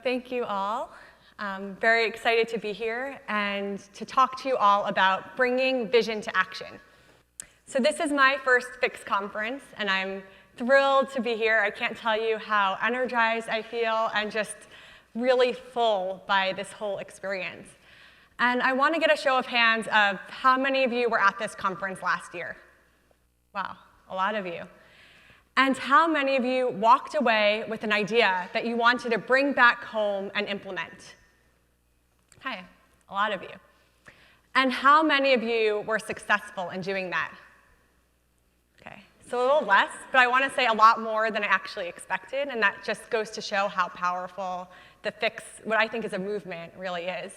thank you all. I'm very excited to be here and to talk to you all about bringing vision to action. So this is my first FIX conference, and I'm thrilled to be here. I can't tell you how energized I feel and just really full by this whole experience. And I want to get a show of hands of how many of you were at this conference last year. Wow, a lot of you. And how many of you walked away with an idea that you wanted to bring back home and implement? Hi, a lot of you. And how many of you were successful in doing that? Okay, so a little less, but I want to say a lot more than I actually expected, and that just goes to show how powerful the FIX, what I think is a movement, really is.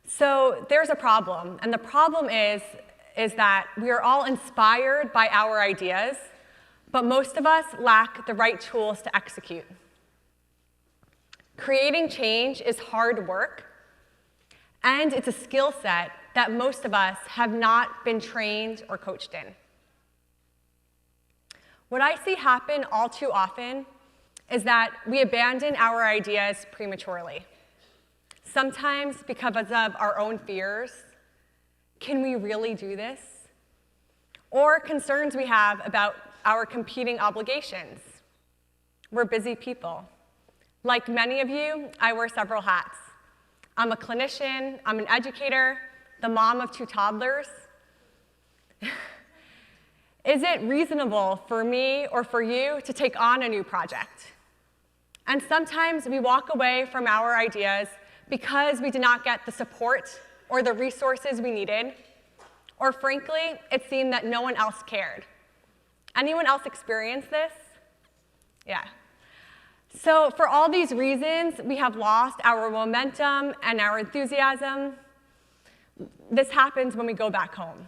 So there's a problem, and the problem is that we are all inspired by our ideas, but most of us lack the right tools to execute. Creating change is hard work, and it's a skill set that most of us have not been trained or coached in. What I see happen all too often is that we abandon our ideas prematurely. Sometimes because of our own fears. Can we really do this? Or concerns we have about our competing obligations. We're busy people. Like many of you, I wear several hats. I'm a clinician, I'm an educator, the mom of 2 toddlers. Is it reasonable for me or for you to take on a new project? And sometimes we walk away from our ideas because we did not get the support or the resources we needed, or frankly, it seemed that no one else cared. Anyone else experience this? Yeah. So for all these reasons, we have lost our momentum and our enthusiasm. This happens when we go back home.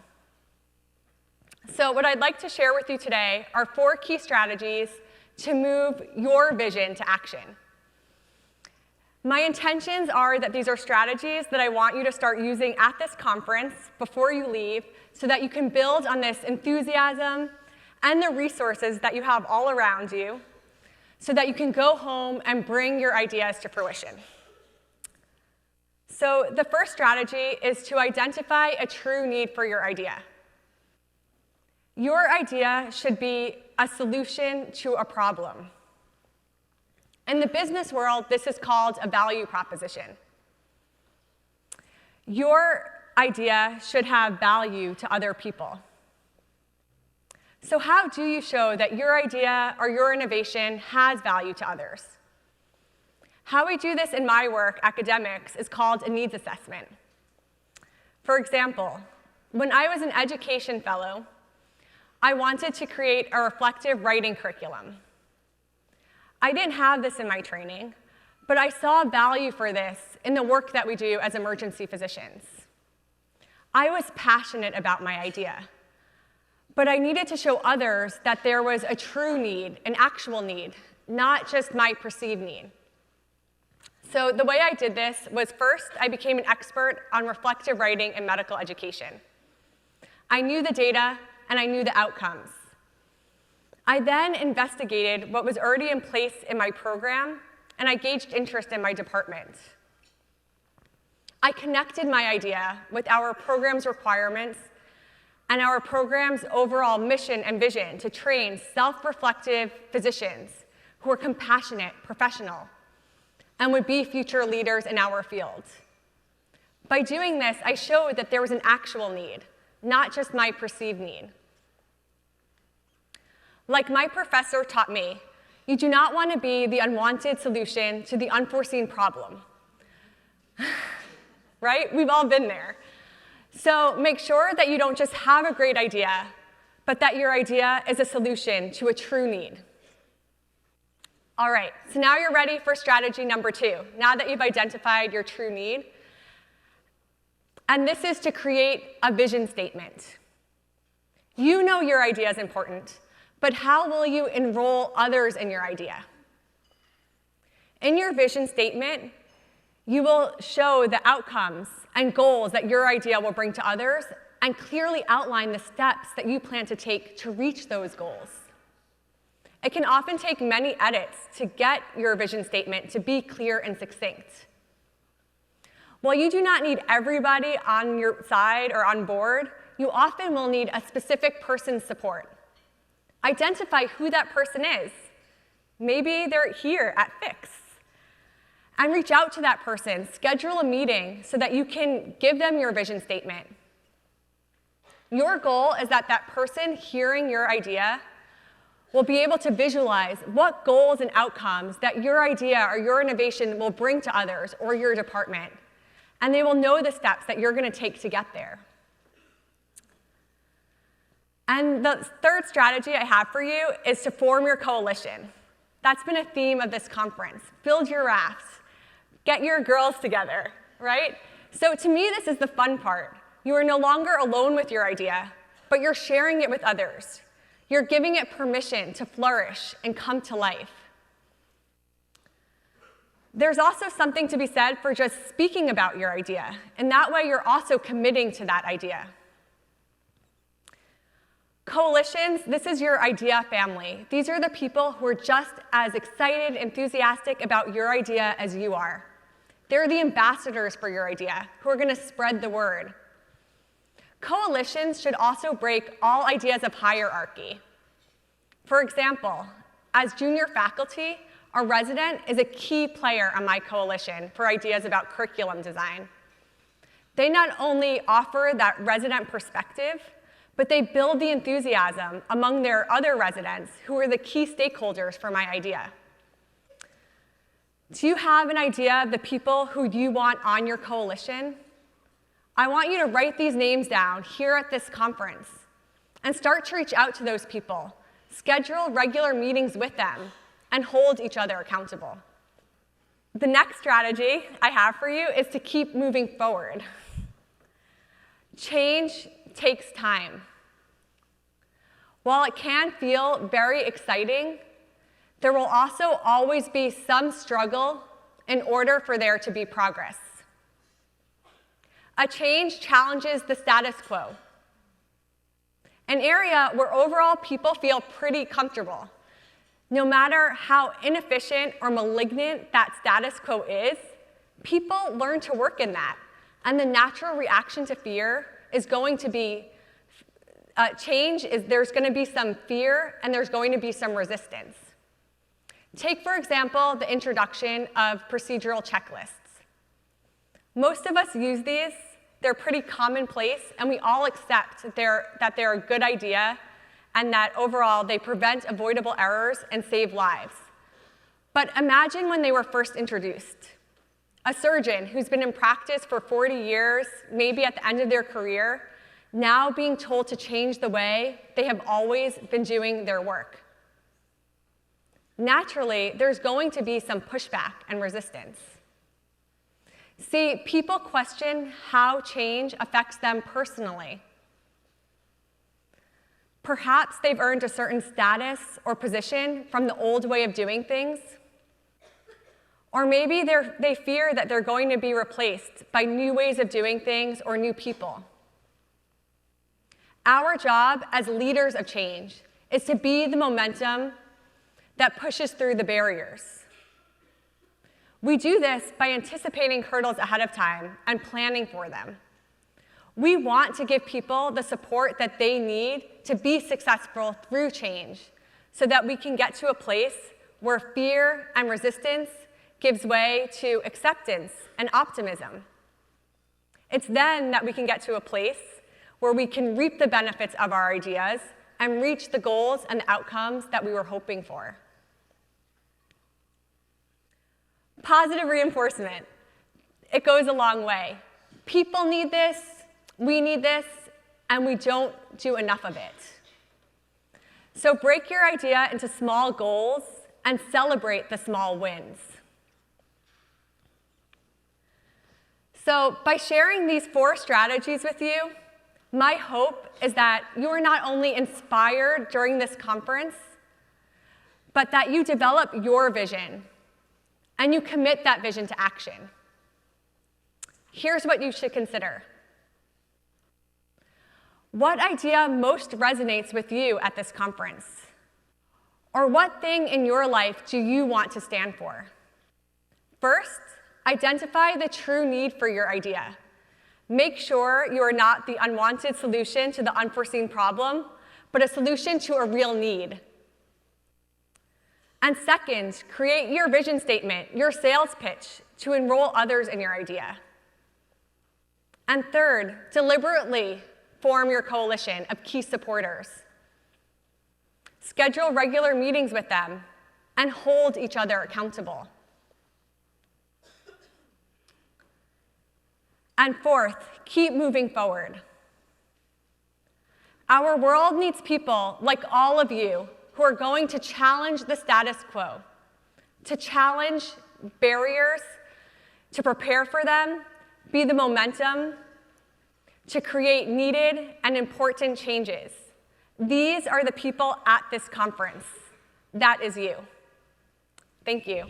So what I'd like to share with you today are 4 key strategies to move your vision to action. My intentions are that these are strategies that I want you to start using at this conference before you leave so that you can build on this enthusiasm and the resources that you have all around you so that you can go home and bring your ideas to fruition. So the first strategy is to identify a true need for your idea. Your idea should be a solution to a problem. In the business world, this is called a value proposition. Your idea should have value to other people. So how do you show that your idea or your innovation has value to others? How we do this in my work, academics, is called a needs assessment. For example, when I was an education fellow, I wanted to create a reflective writing curriculum. I didn't have this in my training, but I saw value for this in the work that we do as emergency physicians. I was passionate about my idea, but I needed to show others that there was a true need, an actual need, not just my perceived need. So the way I did this was first, I became an expert on reflective writing in medical education. I knew the data and I knew the outcomes. I then investigated what was already in place in my program, and I gauged interest in my department. I connected my idea with our program's requirements and our program's overall mission and vision to train self-reflective physicians who are compassionate, professional, and would be future leaders in our field. By doing this, I showed that there was an actual need, not just my perceived need. Like my professor taught me, you do not want to be the unwanted solution to the unforeseen problem. Right? We've all been there. So make sure that you don't just have a great idea, but that your idea is a solution to a true need. All right, so now you're ready for strategy number 2, now that you've identified your true need. And this is to create a vision statement. You know your idea is important, but how will you enroll others in your idea? In your vision statement, you will show the outcomes and goals that your idea will bring to others and clearly outline the steps that you plan to take to reach those goals. It can often take many edits to get your vision statement to be clear and succinct. While you do not need everybody on your side or on board, you often will need a specific person's support. Identify who that person is. Maybe they're here at FIX. And reach out to that person. Schedule a meeting so that you can give them your vision statement. Your goal is that that person hearing your idea will be able to visualize what goals and outcomes that your idea or your innovation will bring to others or your department. And they will know the steps that you're going to take to get there. And the third strategy I have for you is to form your coalition. That's been a theme of this conference. Build your rafts. Get your girls together, right? So to me, this is the fun part. You are no longer alone with your idea, but you're sharing it with others. You're giving it permission to flourish and come to life. There's also something to be said for just speaking about your idea, and that way you're also committing to that idea. Coalitions, this is your idea family. These are the people who are just as excited, enthusiastic about your idea as you are. They're the ambassadors for your idea who are going to spread the word. Coalitions should also break all ideas of hierarchy. For example, as junior faculty, a resident is a key player on my coalition for ideas about curriculum design. They not only offer that resident perspective, but they build the enthusiasm among their other residents who are the key stakeholders for my idea. Do you have an idea of the people who you want on your coalition? I want you to write these names down here at this conference and start to reach out to those people, schedule regular meetings with them, and hold each other accountable. The next strategy I have for you is to keep moving forward. Change takes time. While it can feel very exciting, there will also always be some struggle in order for there to be progress. A change challenges the status quo, an area where overall people feel pretty comfortable. No matter how inefficient or malignant that status quo is, people learn to work in that, and the natural reaction to fear is going to be there's going to be some fear and there's going to be some resistance. Take, for example, the introduction of procedural checklists. Most of us use these. They're pretty commonplace, and we all accept that they're a good idea and that overall they prevent avoidable errors and save lives. But imagine when they were first introduced. A surgeon who's been in practice for 40 years, maybe at the end of their career, now being told to change the way they have always been doing their work. Naturally, there's going to be some pushback and resistance. See, people question how change affects them personally. Perhaps they've earned a certain status or position from the old way of doing things. Or maybe they fear that they're going to be replaced by new ways of doing things or new people. Our job as leaders of change is to be the momentum that pushes through the barriers. We do this by anticipating hurdles ahead of time and planning for them. We want to give people the support that they need to be successful through change so that we can get to a place where fear and resistance gives way to acceptance and optimism. It's then that we can get to a place where we can reap the benefits of our ideas and reach the goals and the outcomes that we were hoping for. Positive reinforcement. It goes a long way. People need this, we need this, and we don't do enough of it. So break your idea into small goals and celebrate the small wins. So by sharing these 4 strategies with you, my hope is that you are not only inspired during this conference, but that you develop your vision and you commit that vision to action. Here's what you should consider. What idea most resonates with you at this conference? Or what thing in your life do you want to stand for? First, identify the true need for your idea. Make sure you are not the unwanted solution to the unforeseen problem, but a solution to a real need. And second, create your vision statement, your sales pitch, to enroll others in your idea. And third, deliberately form your coalition of key supporters. Schedule regular meetings with them and hold each other accountable. And fourth, keep moving forward. Our world needs people like all of you who are going to challenge the status quo, to challenge barriers, to prepare for them, be the momentum, to create needed and important changes. These are the people at this conference. That is you. Thank you.